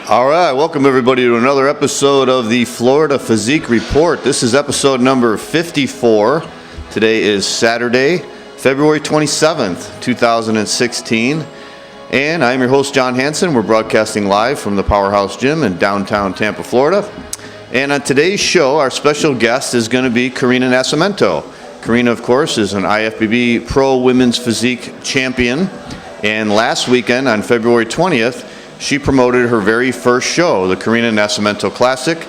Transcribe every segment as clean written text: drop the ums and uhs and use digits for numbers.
All right, welcome everybody to another episode of the Florida Physique Report. This is episode number 54. Today is Saturday, February 27th, 2016. And I'm your host, John Hansen. We're broadcasting live from the Powerhouse Gym in downtown Tampa, Florida. And on today's show, our special guest is going to be Karina Nascimento. Karina, of course, is an IFBB Pro Women's Physique champion. And last weekend, on February 20th, she promoted her very first show, the Karina Nascimento Classic,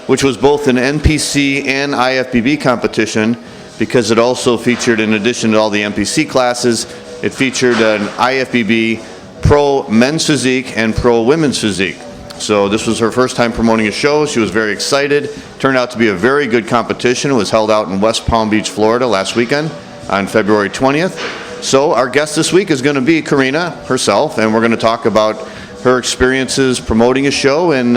which was both an NPC and IFBB competition because it also featured, in addition to all the NPC classes, it featured an IFBB Pro Men's Physique and Pro Women's Physique. So this was her first time promoting a show. She was very excited. Turned out to be a very good competition. It was held out in West Palm Beach, Florida last weekend on February 20th. So our guest this week is going to be Karina herself, and we're going to talk about her experiences promoting a show and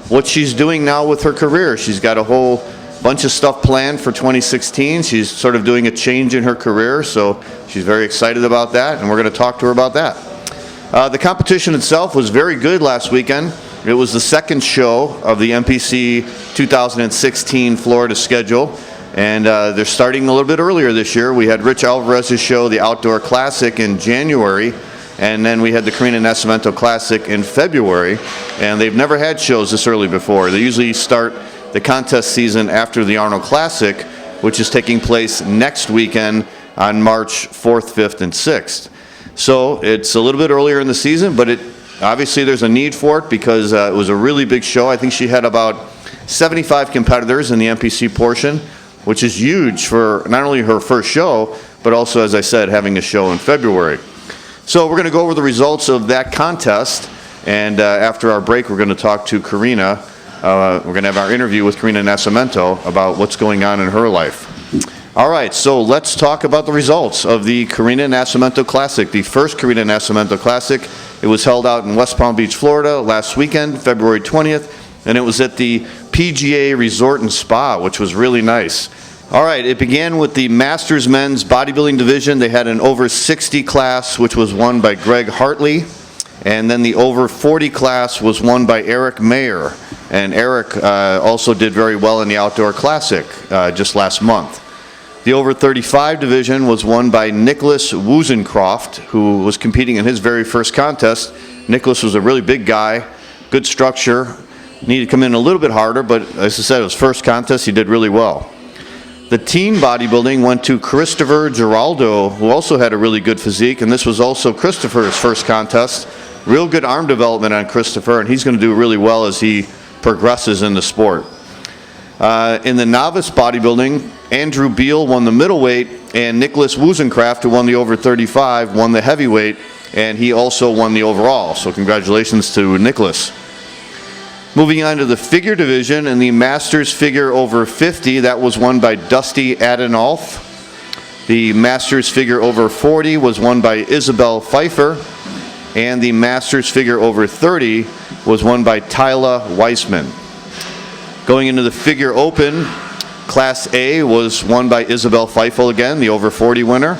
what she's doing now with her career. She's got a whole bunch of stuff planned for 2016. She's sort of doing a change in her career, so she's very excited about that, and we're going to talk to her about that. The competition itself was very good last weekend. It was the second show of the NPC 2016 Florida schedule, and they're starting a little bit earlier this year. We had Rich Alvarez's show, the Outdoor Classic, in January, and then we had the Karina Nascimento Classic in February, and they've never had shows this early before. They usually start the contest season after the Arnold Classic, which is taking place next weekend on March 4th, 5th, and 6th. So it's a little bit earlier in the season, but obviously there's a need for it because it was a really big show. I think she had about 75 competitors in the NPC portion, which is huge for not only her first show, but also, as I said, having a show in February. So we're going to go over the results of that contest, and after our break, we're going to talk to Karina. We're going to have our interview with Karina Nascimento about what's going on in her life. All right, so let's talk about the results of the Karina Nascimento Classic, the first Karina Nascimento Classic. It was held out in West Palm Beach, Florida last weekend, February 20th, and it was at the PGA Resort and Spa, which was really nice. All right, it began with the Masters Men's Bodybuilding Division. They had an over 60 class, which was won by Greg Hartley. And then the over 40 class was won by Eric Mayer. And Eric also did very well in the Outdoor Classic just last month. The over 35 division was won by Nicholas Woozencroft, who was competing in his very first contest. Nicholas was a really big guy, good structure, needed to come in a little bit harder, but as I said, it was first contest, he did really well. The teen bodybuilding went to Christopher Giraldo, who also had a really good physique, and this was also Christopher's first contest. Real good arm development on Christopher, and he's going to do really well as he progresses in the sport. In the novice bodybuilding, Andrew Beal won the middleweight, and Nicholas Woozencraft, who won the over 35, won the heavyweight, and he also won the overall. So congratulations to Nicholas. Moving on to the figure division, in the Masters Figure over 50, that was won by Dusty Adenolf. The Masters Figure over 40 was won by Isabel Pfeiffer. And the Masters Figure over 30 was won by Tyla Weissman. Going into the Figure Open, Class A was won by Isabel Pfeiffer again, the over 40 winner.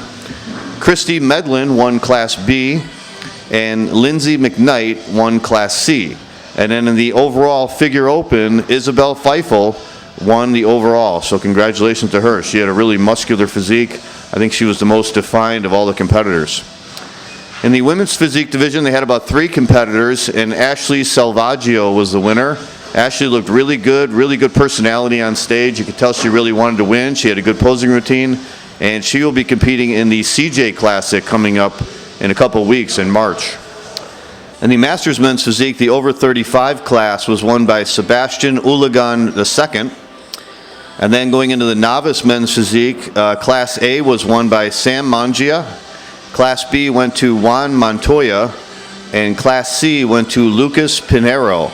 Christy Medlin won Class B, and Lindsay McKnight won Class C. And then in the overall Figure Open, Isabel Pfeiffer won the overall. So congratulations to her. She had a really muscular physique. I think she was the most defined of all the competitors. In the women's physique division, they had about 3 competitors, and Ashley Salvaggio was the winner. Ashley looked really good personality on stage. You could tell she really wanted to win. She had a good posing routine, and she will be competing in the CJ Classic coming up in a couple weeks in March. In the Masters Men's Physique, the over 35 class was won by Sebastian Ulagan II. And then going into the Novice Men's Physique, Class A was won by Sam Mangia. Class B went to Juan Montoya. And Class C went to Lucas Pinheiro.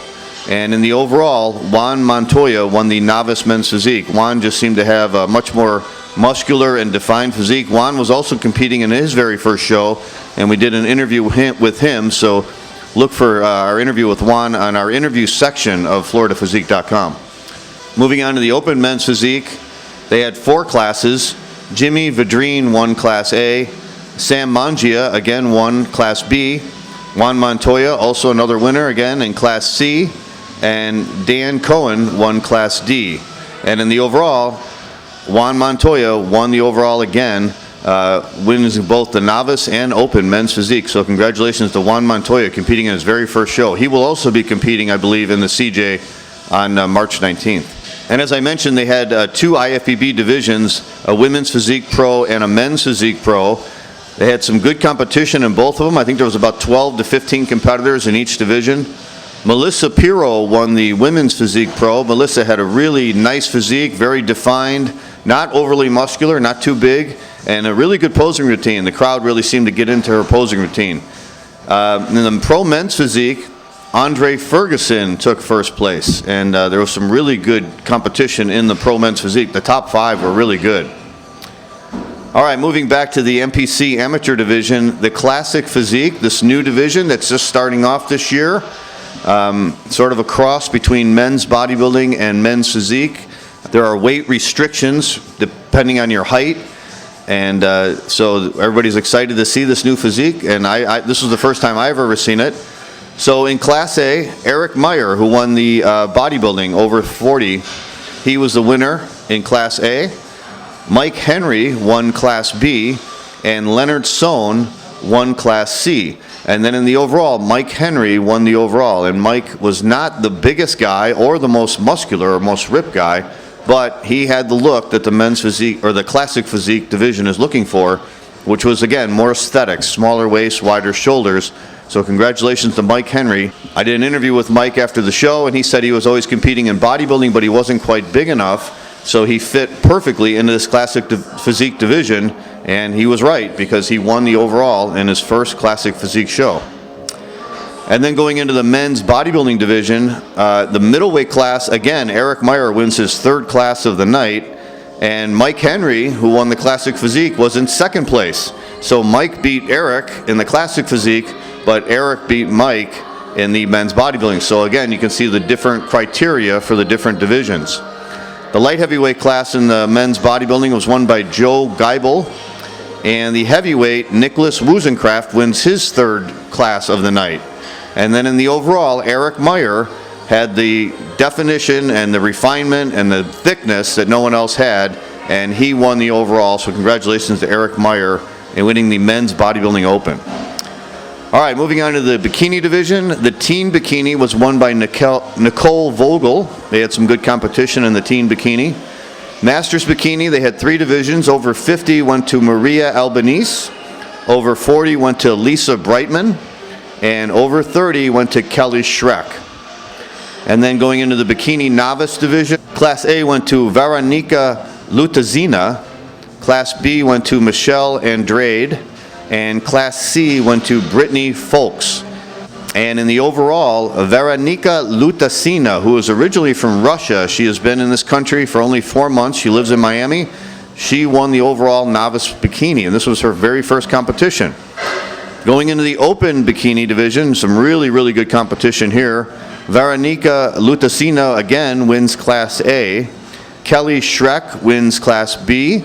And in the overall, Juan Montoya won the Novice Men's Physique. Juan just seemed to have a much more muscular and defined physique. Juan was also competing in his very first show, and we did an interview with him, so look for our interview with Juan on our interview section of FloridaPhysique.com. Moving on to the Open Men's Physique, they had 4 classes. Jimmy Vadrine won Class A. Sam Mangia again won Class B. Juan Montoya, also another winner again in Class C. And Dan Cohen won Class D. And in the overall, Juan Montoya won the overall again, wins both the novice and open men's physique. So congratulations to Juan Montoya competing in his very first show. He will also be competing, I believe, in the CJ on March 19th. And as I mentioned, they had two IFBB divisions, a women's physique pro and a men's physique pro. They had some good competition in both of them. I think there was about 12 to 15 competitors in each division. Melissa Pirro won the women's physique pro. Melissa had a really nice physique, very defined, not overly muscular, not too big, and a really good posing routine. The crowd really seemed to get into her posing routine. In the pro men's physique, Andre Ferguson took first place, and there was some really good competition in the pro men's physique. The top 5 were really good. All right, moving back to the MPC amateur division, the classic physique, this new division that's just starting off this year. Sort of a cross between men's bodybuilding and men's physique. There are weight restrictions depending on your height, and so everybody's excited to see this new physique, and this was the first time I've ever seen it. So in Class A, Eric Meyer, who won the bodybuilding over 40, he was the winner in Class A. Mike Henry won Class B, and Leonard Sohn won Class C. And then in the overall, Mike Henry won the overall. And Mike was not the biggest guy or the most muscular or most ripped guy, but he had the look that the men's physique or the classic physique division is looking for, which was, again, more aesthetics, smaller waist, wider shoulders. So congratulations to Mike Henry. I did an interview with Mike after the show, and he said he was always competing in bodybuilding, but he wasn't quite big enough. So he fit perfectly into this classic physique division, and he was right because he won the overall in his first classic physique show. And then going into the men's bodybuilding division, the middleweight class, again, Eric Meyer wins his 3rd class of the night, and Mike Henry, who won the classic physique, was in 2nd place. So Mike beat Eric in the classic physique, but Eric beat Mike in the men's bodybuilding. So again, you can see the different criteria for the different divisions. The light heavyweight class in the men's bodybuilding was won by Joe Geibel, and the heavyweight, Nicholas Wuzenkraft, wins his 3rd class of the night. And then in the overall, Eric Meyer had the definition and the refinement and the thickness that no one else had, and he won the overall. So congratulations to Eric Meyer in winning the men's bodybuilding open. All right, moving on to the bikini division. The teen bikini was won by Nicole Vogel. They had some good competition in the teen bikini. Masters bikini, they had 3 divisions. Over 50 went to Maria Albanese. Over 40 went to Lisa Brightman. And over 30 went to Kelly Schreck. And then going into the bikini novice division, Class A went to Veronica Lutazina. Class B went to Michelle Andrade. And Class C went to Brittany Folks. And in the overall, Veronica Lutacina, who is originally from Russia, she has been in this country for only 4 months. She lives in Miami. She won the overall novice bikini, and this was her very first competition. Going into the open bikini division, some really, really good competition here. Veronica Lutacina again wins Class A. Kelly Schreck wins Class B.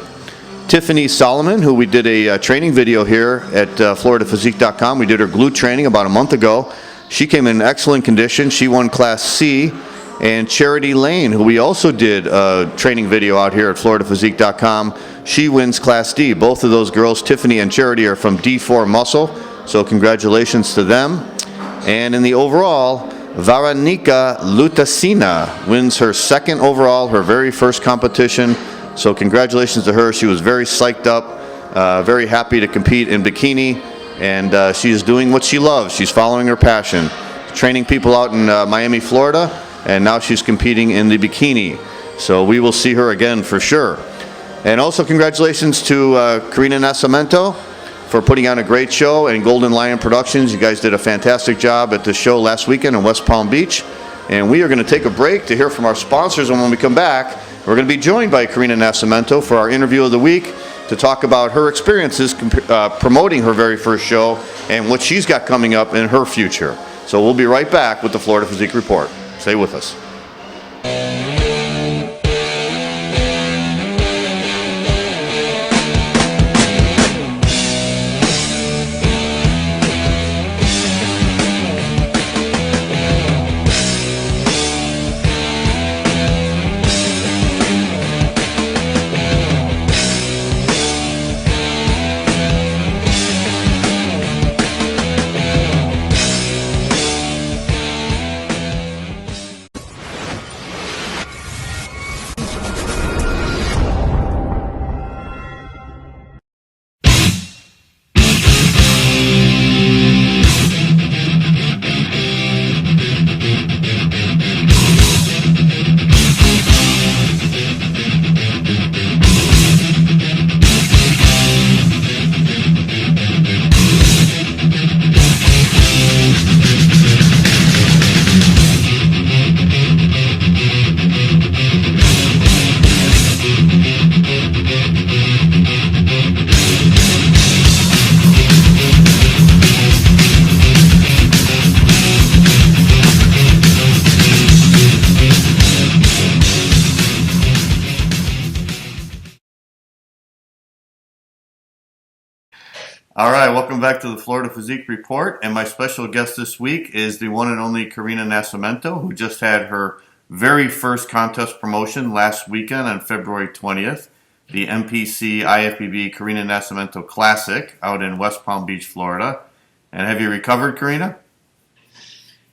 Tiffany Solomon, who we did a training video here at FloridaPhysique.com. We did her glute training about a month ago. She came in excellent condition. She won Class C. And Charity Lane, who we also did a training video out here at FloridaPhysique.com, she wins Class D. Both of those girls, Tiffany and Charity, are from D4 Muscle, so congratulations to them. And in the overall, Veronica Lutacina wins her 2nd overall, her very first competition. So congratulations to her. She was very psyched up, very happy to compete in bikini, and she is doing what she loves. She's following her passion, training people out in Miami, Florida, and now she's competing in the bikini. So we will see her again for sure. And also congratulations to Karina Nascimento for putting on a great show, and Golden Lion Productions. You guys did a fantastic job at the show last weekend in West Palm Beach. And we are going to take a break to hear from our sponsors, and when we come back, we're going to be joined by Karina Nascimento for our interview of the week to talk about her experiences promoting her very first show and what she's got coming up in her future. So we'll be right back with the Florida Physique Report. Stay with us. All right, welcome back to the Florida Physique Report. And my special guest this week is the one and only Karina Nascimento, who just had her very first contest promotion last weekend on February 20th, the MPC IFBB Karina Nascimento Classic out in West Palm Beach, Florida. And have you recovered, Karina?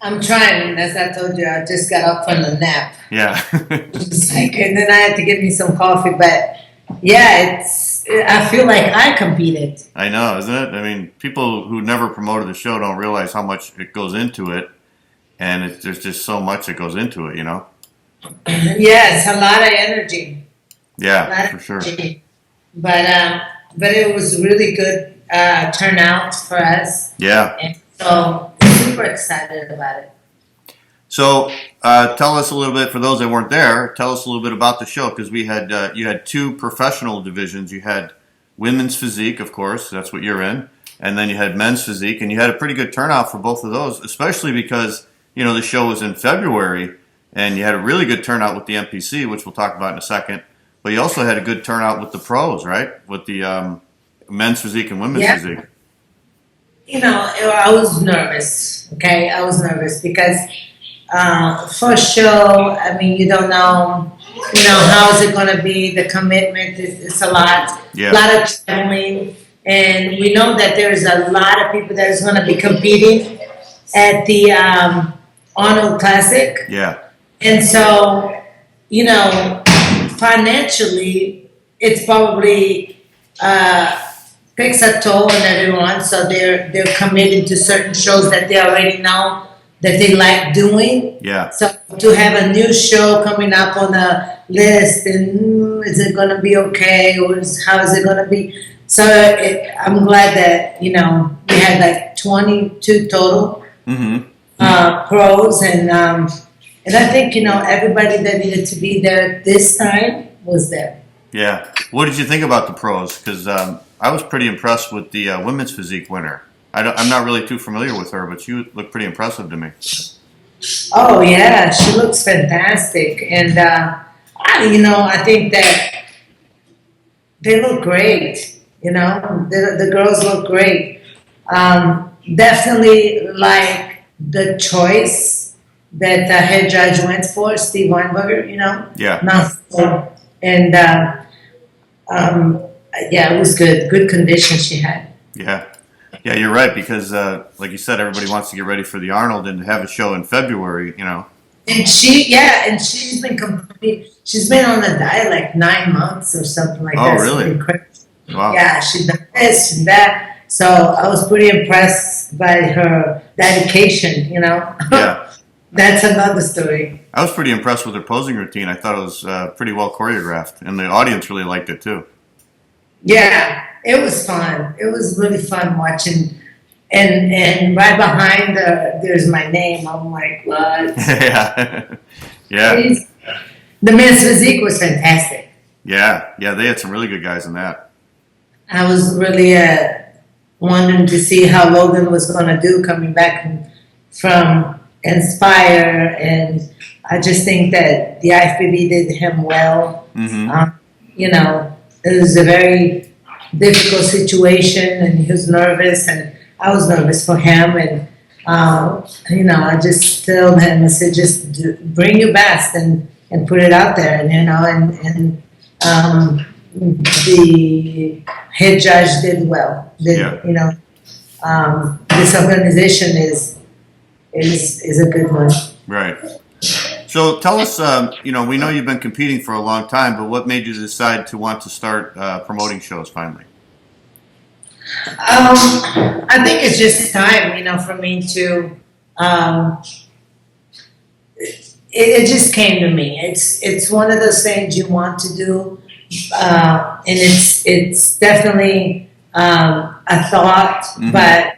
I'm trying. As I told you, I just got up from the nap. Yeah. And then I had to get me some coffee. But yeah, I feel like I competed. I know, isn't it? I mean, people who never promoted the show don't realize how much it goes into it. And there's just so much that goes into it, you know? Yeah, it's a lot of energy. Yeah, for sure. But it was really good turnout for us. Yeah. And so super excited about it. So tell us a little bit, for those that weren't there, tell us a little bit about the show, because we had you had two professional divisions. You had women's physique, of course, that's what you're in, and then you had men's physique, and you had a pretty good turnout for both of those, especially because, you know, the show was in February, and you had a really good turnout with the MPC, which we'll talk about in a second, but you also had a good turnout with the pros, right, with the men's physique and women's physique. You know, I was nervous, okay? I was nervous because first show, I mean, you don't know, how is it going to be? The commitment is a lot. Yeah. A lot of traveling. And we know that there's a lot of people that is going to be competing at the Arnold Classic. Yeah. And so, financially, it's probably takes a toll on everyone. So they're committed to certain shows that they already know that they like doing. Yeah. So to have a new show coming up on the list, and is it going to be okay, or how is it going to be? So I'm glad that we had like 22 total pros, and I think everybody that needed to be there this time was there. Yeah. What did you think about the pros? Because I was pretty impressed with the women's physique winner. I'm not really too familiar with her, but she looked pretty impressive to me. Oh yeah, she looks fantastic, and I think that they look great. The girls look great. Definitely like the choice that the head judge went for, Steve Weinberger. Yeah. And it was good. Good condition she had. Yeah. Yeah, you're right, because like you said, everybody wants to get ready for the Arnold and have a show in February, And she's been she's been on the diet like 9 months or something like that. Oh, really? Wow. Yeah, she done this and that. So I was pretty impressed by her dedication, Yeah. That's another story. I was pretty impressed with her posing routine. I thought it was pretty well choreographed, and the audience really liked it too. Yeah, it was fun. It was really fun watching, and right behind there's my name. I'm like, what? Yeah, yeah. The men's physique was fantastic. Yeah, they had some really good guys in that. I was really wondering to see how Logan was going to do coming back from Inspire, and I just think that the IFBB did him well. Mm-hmm. It was a very difficult situation, and he was nervous, and I was nervous for him. And I just told him, I said, just bring your best and put it out there. And the head judge did well. This organization is a good one. Right. So tell us, we know you've been competing for a long time, but what made you decide to want to start promoting shows finally? I think it's just time, for me to. It just came to me. It's one of those things you want to do, and it's definitely a thought, but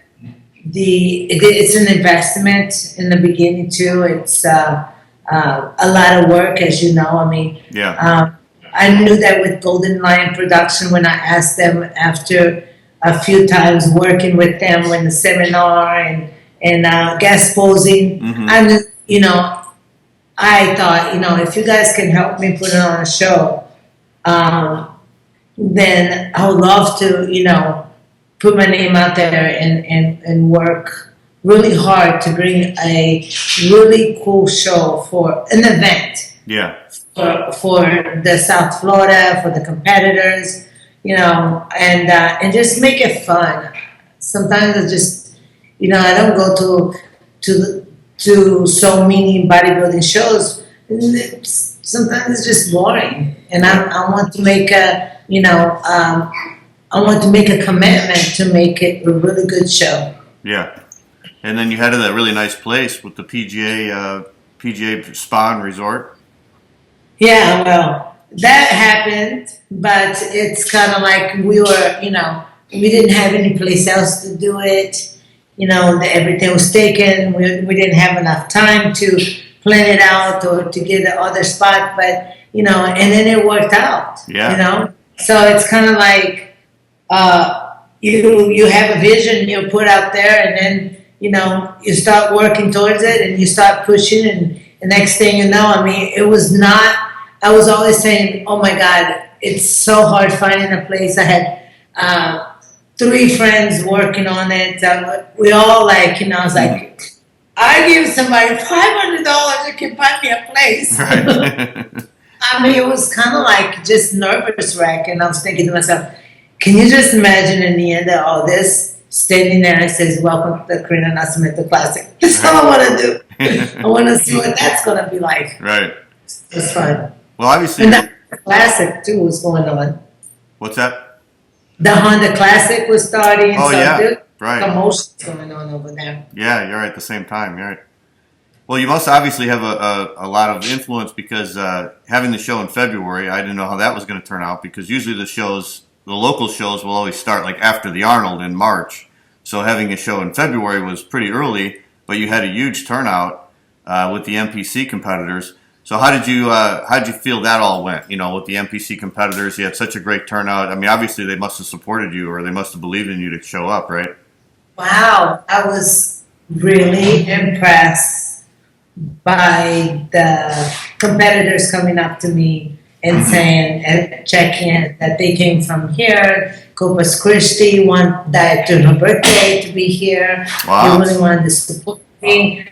it's an investment in the beginning too. It's a lot of work, as you know. I mean, I knew that with Golden Lion Production when I asked them after a few times working with them in the seminar and guest posing. I knew, I thought, if you guys can help me put it on a show, then I would love to, put my name out there and work really hard to bring a really cool show for an event. Yeah. For the South Florida, for the competitors, and just make it fun. Sometimes I just, I don't go to so many bodybuilding shows. Sometimes it's just boring, and I want to make I want to make a commitment to make it a really good show. Yeah, and then you had that really nice place with the PGA Spa and Resort. Yeah, well, that happened, but it's kind of like we were, we didn't have any place else to do it. Everything was taken. We didn't have enough time to plan it out or to get the other spot, but, and then it worked out, So it's kind of like you have a vision you put out there, and then, you start working towards it and you start pushing, and the next thing you know, it was not, I was always saying, oh my God, it's so hard finding a place. I had 3 friends working on it. We all I was like, I give somebody $500 you can find me a place. Right. It was kind of like just nervous wreck. And I was thinking to myself, can you just imagine in the end of all this, standing there and says, welcome to the Karina Nascimento Classic. That's all I want to do. I want to see what that's going to be like. Right. It's fun. Well, obviously. And the Classic, too, was going on. What's that? The Honda Classic was starting. Oh, so yeah. Right. Commotion's going on over there. Yeah, you're right. At the same time, you're right. Well, you must obviously have a lot of influence because having the show in February, I didn't know how that was going to turn out because usually the local shows will always start like after the Arnold in March. So having a show in February was pretty early, but you had a huge turnout with the MPC competitors. So how did you feel that all went? With the MPC competitors, you had such a great turnout. Obviously they must have supported you, or they must have believed in you to show up, right? Wow, I was really impressed by the competitors coming up to me and saying and checking in that they came from here. Corpus Christi wanted that to her birthday to be here. Wow. They really wanted to support me.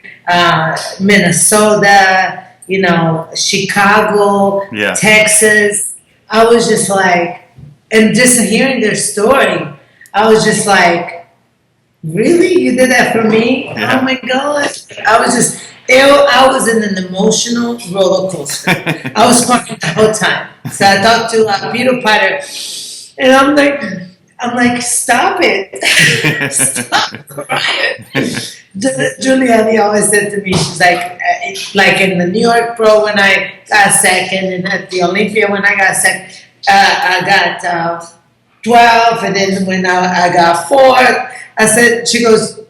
Minnesota. Chicago, yeah. Texas. I was just like, and just hearing their story, I was just like, really? You did that for me? Yeah. Oh my God. I was in an emotional roller coaster. I was crying the whole time. So I talked to Peter Potter, and I'm like, stop it. Stop crying. Giuliani always said to me, she's like in the New York Pro when I got second, and at the Olympia when I got second, I got 12, and then when I got 4th, I said, she goes,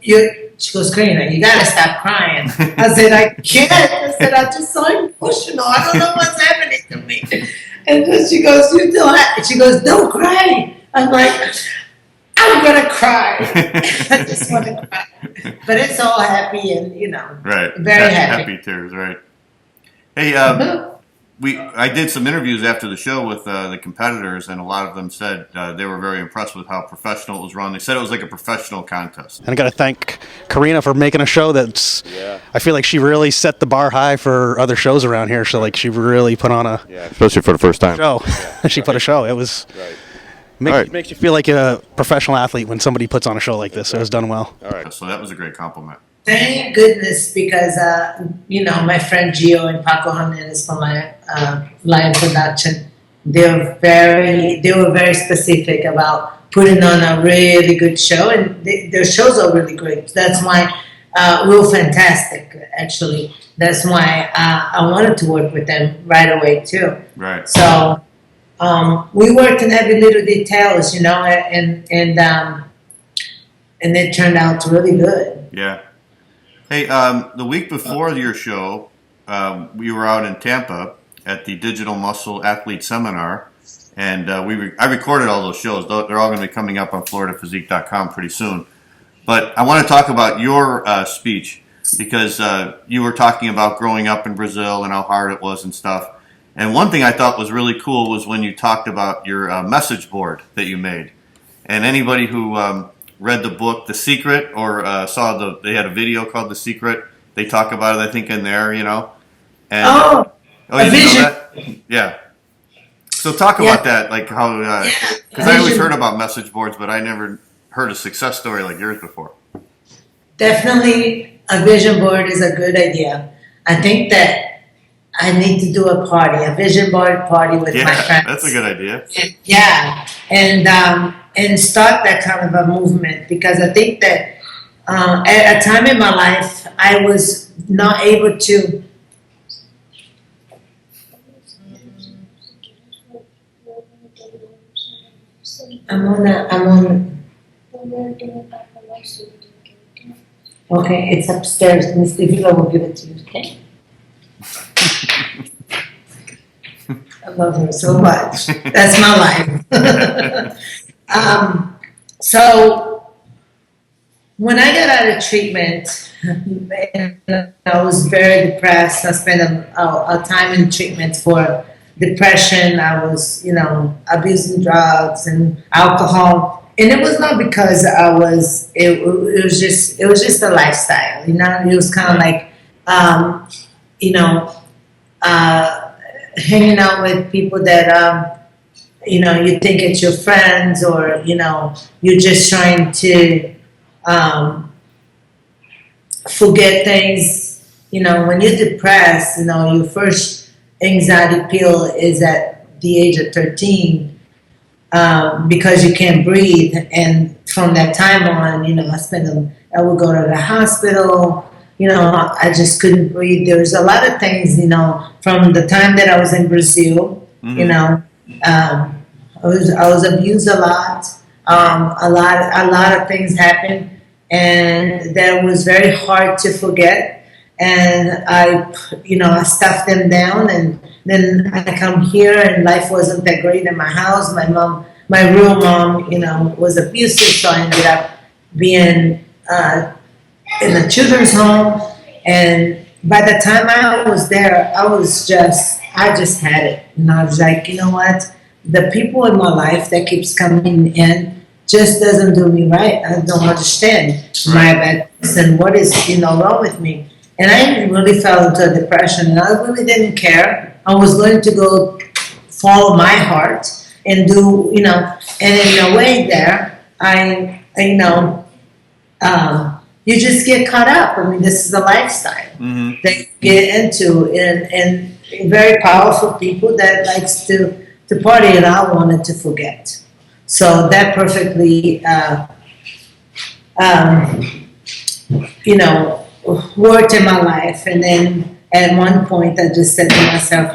Karina, you gotta stop crying. I said, I can't. I said, I'm just so emotional. I don't know what's happening to me. And then she goes, she goes, don't cry. I'm like, I'm gonna cry. I just want to cry, but it's all happy and right. Very happy. Happy tears, right? Hey, I did some interviews after the show with the competitors, and a lot of them said they were very impressed with how professional it was run. They said it was like a professional contest. And I got to thank Karina for making a show that's. Yeah. I feel like she really set the bar high for other shows around here. So she really put on a. Yeah, especially for the first time. Show. Yeah, she put a show. It was. Right. Makes you feel like a professional athlete when somebody puts on a show like this. So it was done well. All right. So that was a great compliment. Thank goodness, because my friend Gio and Paco Jimenez from Lion Production, they were very specific about putting on a really good show, and their shows are really great. That's why real fantastic. Actually, that's why I wanted to work with them right away too. Right. So. We worked in every little details, and it turned out really good. Yeah. Hey, the week before your show, we were out in Tampa at the Digital Muscle Athlete Seminar, and I recorded all those shows. They're all going to be coming up on FloridaPhysique.com pretty soon. But I want to talk about your speech because you were talking about growing up in Brazil and how hard it was and stuff. And one thing I thought was really cool was when you talked about your message board that you made. And anybody who read the book The Secret or they had a video called The Secret, they talk about it, I think, in there, you know. And, Oh, you a didn't know vision. that? Yeah. So talk Yeah. about that, like how, because I always heard about message boards, but I never heard a success story like yours before. Definitely a vision board is a good idea. I think that I need to do a party, a vision board party with my friends. That's a good idea. Yeah, and start that kind of a movement, because I think that at a time in my life I was not able to. I'm on. Okay, it's upstairs. Miss Divila will give it to you. Okay. I love her so much. That's my life. So when I got out of treatment, I was very depressed. I spent a time in treatment for depression. I was, abusing drugs and alcohol, and it was not because I was. It was just a lifestyle. It was kind of like, hanging out with people that you think it's your friends, or you're just trying to forget things. When you're depressed, your first anxiety pill is at the age of 13, because you can't breathe. And from that time on, I would go to the hospital. I just couldn't breathe. There was a lot of things, from the time that I was in Brazil. I was abused a lot. A lot of things happened, and that was very hard to forget. And I stuffed them down, and then I come here, and life wasn't that great in my house. My real mom, was abusive, so I ended up being in a children's home. And by the time I was there, I just had it. I was like, you know what? The people in my life that keeps coming in just doesn't do me right. I don't understand my bad and what is wrong with me. And I really fell into a depression, and I really didn't care. I was going to go follow my heart and do, and in a way there, you just get caught up. I mean, this is a lifestyle that you get into, and very powerful people that likes to party, and I wanted to forget. So that perfectly, worked in my life. And then at one point, I just said to myself,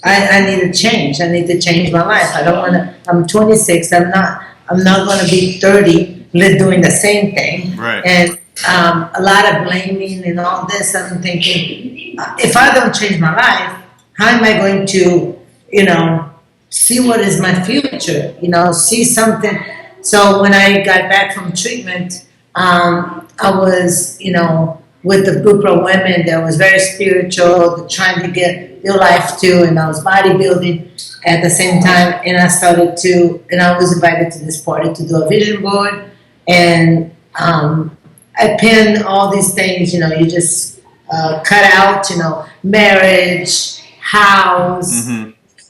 I need to change. I need to change my life. I don't want to. I'm 26. I'm not going to be 30 doing the same thing. Right. And a lot of blaming and all this. I'm thinking, if I don't change my life, how am I going to, see what is my future? See something. So when I got back from treatment, I was, with a group of women that was very spiritual, trying to get their life too, and I was bodybuilding at the same time, and I was invited to this party to do a vision board, and I pinned all these things, you just cut out, marriage, house,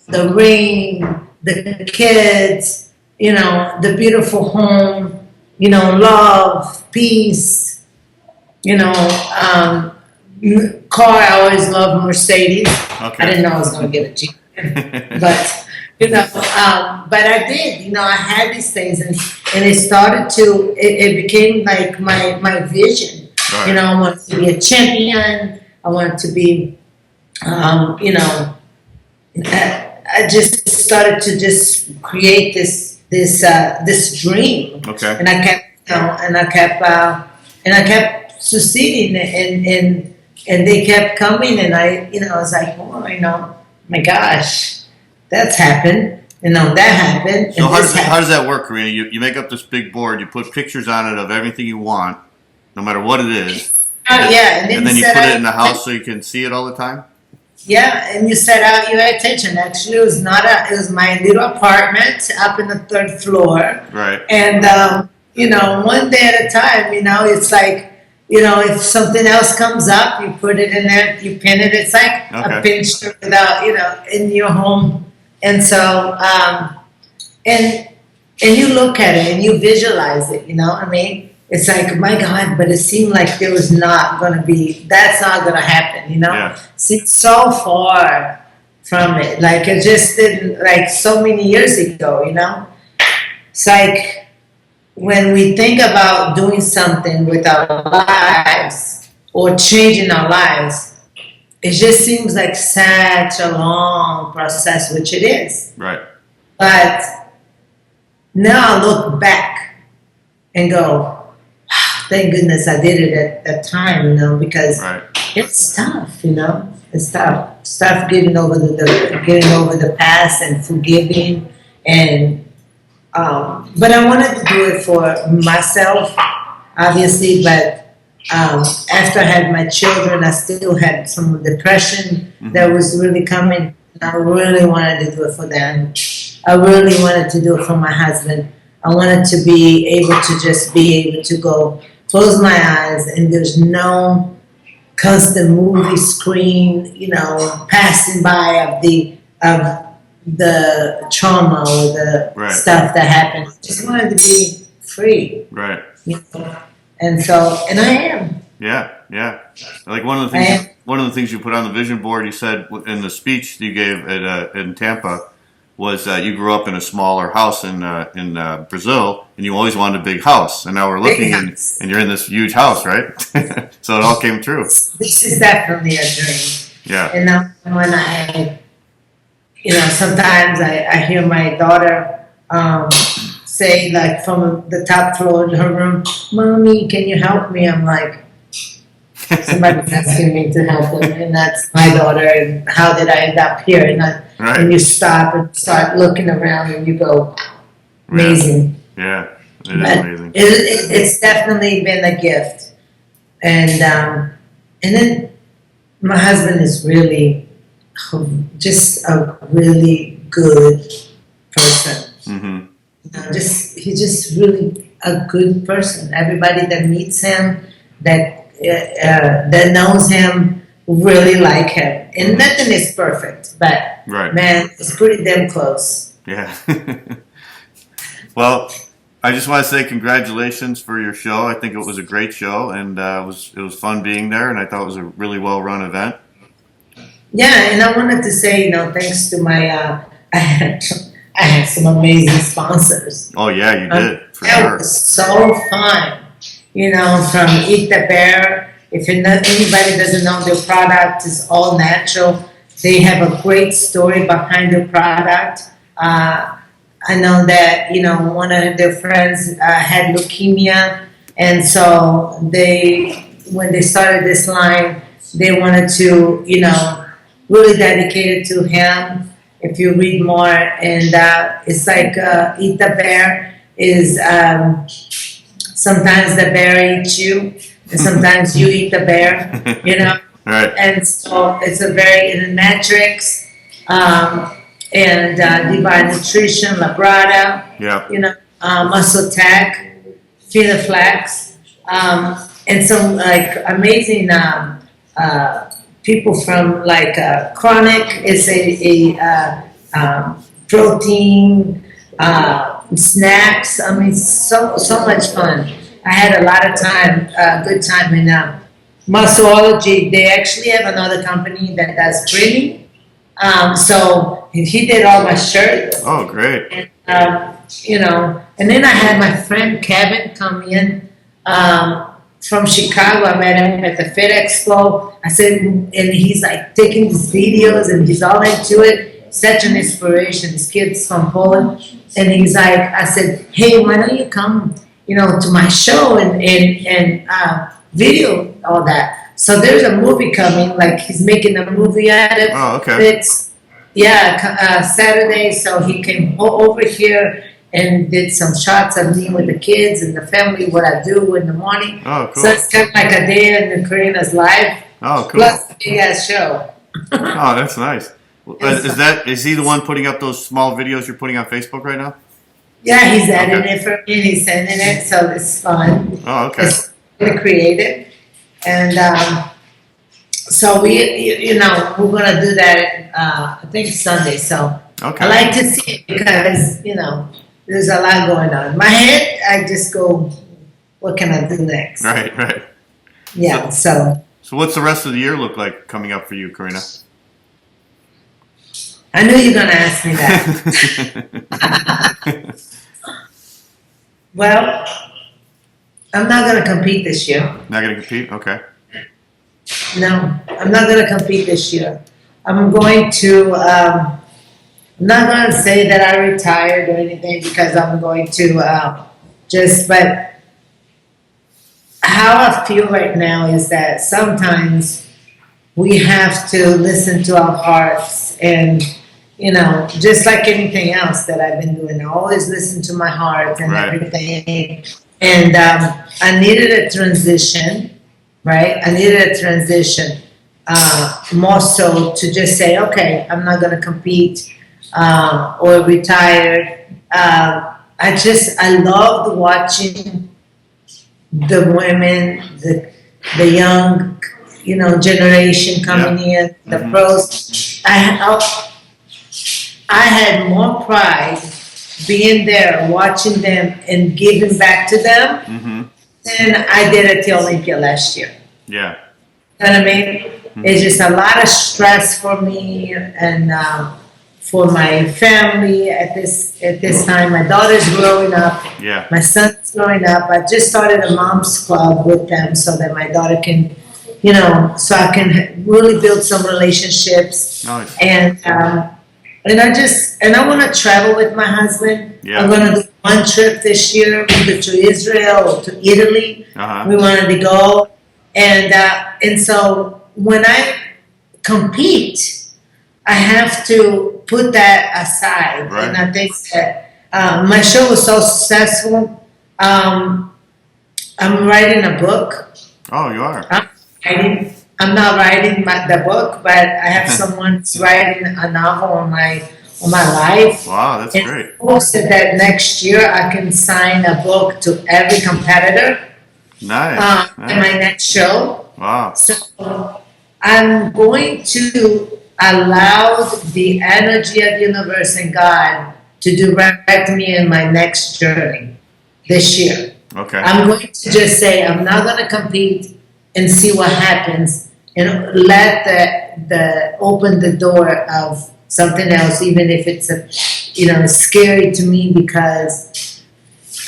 the ring, the kids, the beautiful home, love, peace, car. I always loved Mercedes. Okay. I didn't know I was going to get a Jeep, but but I did. I had these things, and it started to. It became like my vision. Right. I wanted to be a champion. I wanted to be, I just started to just create this dream. Okay. And I kept succeeding, and they kept coming, and I was like, oh, my gosh, that's happened. That happened. So how does that work, Karina? You make up this big board, you put pictures on it of everything you want, no matter what it is. Yeah, and then you put it in the house so you can see it all the time? Yeah, and you set out your attention. Actually, it was not it was my little apartment up in the third floor. Right. And, one day at a time, it's like, if something else comes up, you put it in there, you pin it. It's like a pincher without, in your home. And so, and you look at it and you visualize it, I mean? It's like, my God, but it seemed like there was not going to be, that's not going to happen, Yeah. It's so far from it. Like, it just didn't, like, so many years ago, It's like, when we think about doing something with our lives or changing our lives, it just seems like such a long process, which it is. Right. But now I look back and go, thank goodness I did it at that time, because it's tough, It's tough. It's tough getting over the past and forgiving, and but I wanted to do it for myself, obviously. But after I had my children, I still had some depression that was really coming. I really wanted to do it for them. I really wanted to do it for my husband. I wanted to be able to go close my eyes and there's no constant movie screen, passing by of the trauma or the stuff that happened. I just wanted to be free. Right. And so, and I am. Yeah. Like one of the things you put on the vision board, you said in the speech you gave in Tampa, was that you grew up in a smaller house in Brazil, and you always wanted a big house. And now we're looking, and you're in this huge house, right? So it all came true. This is definitely a dream. Yeah. And now when sometimes I hear my daughter say, like, from the top floor in her room, "Mommy, can you help me?" I'm like, somebody's asking me to help them, and that's my daughter. And how did I end up here? And you stop and start looking around, and you go, amazing. Yeah, it is amazing. It's definitely been a gift, and then my husband is really just a really good person. Mm-hmm. He's just really a good person. Everybody that meets him, that knows him, really like him. And nothing is perfect, but man, it's pretty damn close. Yeah. Well, I just want to say congratulations for your show. I think it was a great show, and it was fun being there, and I thought it was a really well run event. Yeah, and I wanted to say, thanks to my I had some amazing sponsors. Oh yeah, you did. For that sure. Was so fun. From Eat the Bear. If anybody doesn't know, their product is all natural. They have a great story behind their product. I know that, one of their friends had leukemia, and so when they started this line, they wanted to, really dedicate it to him. If you read more, and it's like Eat the Bear is sometimes the bear eats you, and sometimes you eat the bear, Right. And so it's a very matrix, and Divine Nutrition, Labrada, Muscle Tech, Phenaflex, and some like amazing people from like Chronic is a protein. Snacks. I mean, so much fun. I had a lot of good time in Muscleology. They actually have another company that does printing. So he did all my shirts. Oh, great. And, and then I had my friend Kevin come in from Chicago. I met him at the Fit Expo. I said, and he's like taking these videos and he's all into it. Such an inspiration. This kid's from Poland. And he's like, I said, hey, why don't you come, to my show and video all that. So there's a movie coming, like he's making a movie out of it. Oh, okay. It's, Saturday, so he came over here and did some shots of me with the kids and the family, what I do in the morning. Oh, cool. So it's kind of like a day in Karina's life. Oh, cool. Plus the big ass show. Oh, that's nice. Is he the one putting up those small videos you're putting on Facebook right now? Yeah, he's editing it for me and he's sending it, so it's fun. Oh, okay. It's really creative. And so we're gonna do that. I think Sunday. So Okay. I like to see it because there's a lot going on. In my head, I just go, what can I do next? Right, right. Yeah. So So what's the rest of the year look like coming up for you, Karina? I knew you were gonna ask me that. Well, I'm not gonna compete this year. Not going to compete? Okay. No, I'm not going to compete this year. I'm going to, I'm not going to say that I retired or anything because I'm going to but how I feel right now is that sometimes we have to listen to our hearts and, just like anything else that I've been doing, I always listen to my heart and Right. everything. And I needed a transition, right? I needed a transition, more so to just say, okay, I'm not going to compete or retire. I loved watching the women, the young, generation coming in, the pros. I had more pride being there, watching them, and giving back to them Mm-hmm. than I did at the Olympia last year. Yeah. You know what I mean? It's just a lot of stress for me and for my family at this time. My daughter's growing up. Yeah. My son's growing up. I just started a mom's club with them so that my daughter can, so I can really build some relationships. Nice. And I want to travel with my husband. Yeah. I'm going to do one trip this year, either to Israel or to Italy. Uh-huh. We wanted to go. And so when I compete, I have to put that aside. Right. And I think that my show was so successful. I'm writing a book. Oh, you are? I'm not writing the book, but I have someone who's writing a novel on my life. Wow, that's And great. I posted that next year I can sign a book to every competitor Nice. in my next show. Wow. So I'm going to allow the energy of the universe and God to direct me in my next journey this year. Okay. I'm going to just say I'm not going to compete and see what happens and let the open the door of something else, even if it's scary to me because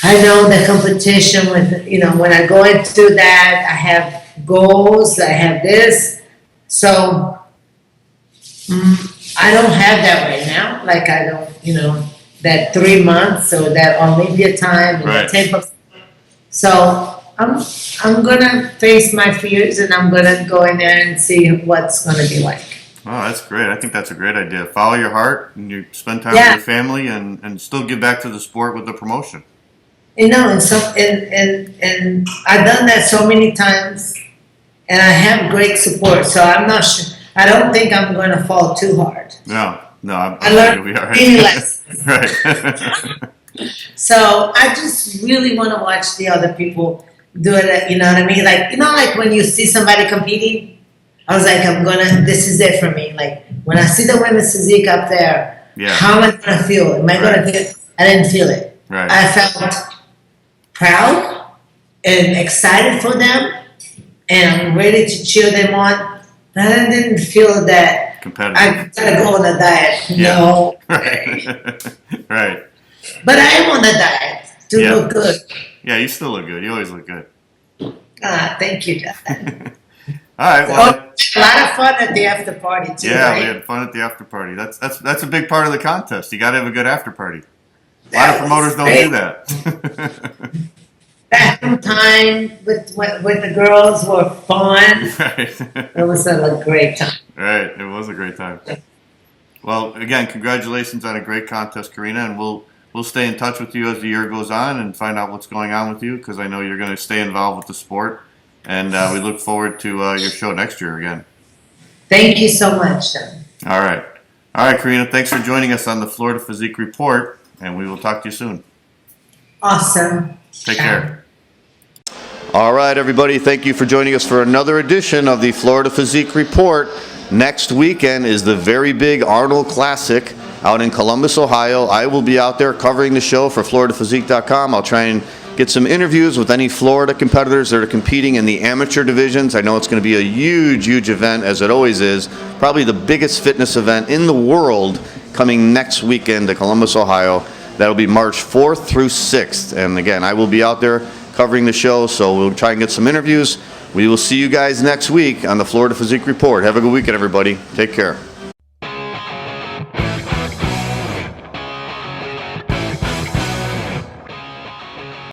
I know the competition with when I go into that I have goals, I have this, so I don't have that right now. Like I don't that 3 months or that Olympia time and Right. the tape of. So I'm gonna face my fears and I'm gonna go in there and see what's gonna be like. Oh, that's great. I think that's a great idea. Follow your heart and you spend time Yeah. with your family and still give back to the sport with the promotion. And I've done that so many times, and I have great support. So I'm not sure. I don't think I'm going to fall too hard. No, I learned we are. many lessons. Right. So I just really want to watch the other people do it. You know what I mean? Like when you see somebody competing, I was like, this is it for me. Like when I see the women's physique up there, Yeah. how am I going to feel? Am I going to feel? I didn't feel it. Right. I felt proud and excited for them and ready to cheer them on. But I didn't feel that Competitive. I gotta go on a diet. Yeah. No. Right. Right. But I am on a diet to Yeah. look good. Yeah, you still look good. You always look good. Thank you, John. All right. So, Well, a lot of fun at the after party too, yeah, right? we had fun at the after party. That's a big part of the contest. You got to have a good after party. A lot of promoters don't do that. Bathroom time with the girls were fun. Right. It was a great time. Right. It was a great time. Well, again, congratulations on a great contest, Karina, and we'll stay in touch with you as the year goes on and find out what's going on with you because I know you're going to stay involved with the sport, and we look forward to your show next year again. Thank you so much, John. All right. All right, Karina, thanks for joining us on the Florida Physique Report, and we will talk to you soon. Awesome. Take care. All right, everybody, thank you for joining us for another edition of the Florida Physique Report. Next weekend is the very big Arnold Classic out in Columbus, Ohio. I will be out there covering the show for FloridaPhysique.com. I'll try and get some interviews with any Florida competitors that are competing in the amateur divisions. I know it's going to be a huge, huge event, as it always is. Probably the biggest fitness event in the world coming next weekend to Columbus, Ohio. That'll be March 4th through 6th. And again, I will be out there covering the show, so we'll try and get some interviews. We will see you guys next week on the Florida Physique Report. Have a good weekend, everybody. Take care.